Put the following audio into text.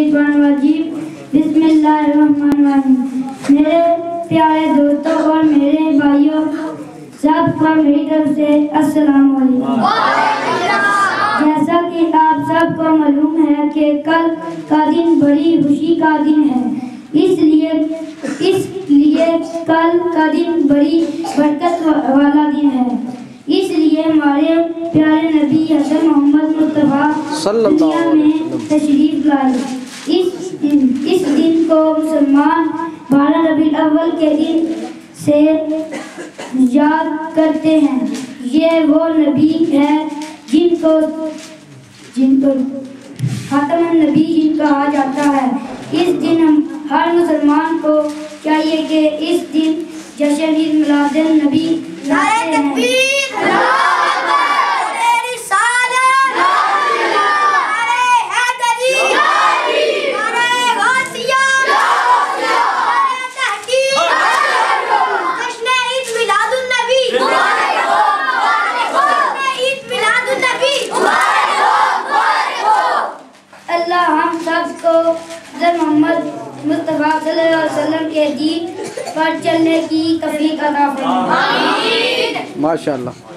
الشیطان الرجیم بسم اللہ الرحمن الرحیم۔ میرے پیارے دوستوں اور میرے بھائیوں سب کو میری طرف سے السلام علیکم۔ جیسا کہ آپ سب کو معلوم ہے کہ کل کا دن بڑی خوشی کا دن ہے، اس لیے کل کا دن بڑی برکت والا دن ہے۔ اس لیے ہمارے پیارے نبی حضرت محمد مصطفیٰ دنیا میں تشریف لائے۔ اس دن کو مسلمان 12 ربیع الاول کے دن سے یاد کرتے ہیں۔ یہ وہ نبی ہے جن کو خاتم النبی جن کہا جاتا ہے۔ اس دن ہر مسلمان کو چاہیے کہ اس دن جشن عید میلاد النبی مناتے ہیں۔ اللہ ہم سب کو حضرت محمد مصطفیٰ صلی اللہ علیہ وسلم کے دین پر چلنے کی توفیق عطا فرمائے۔ ماشاءاللہ۔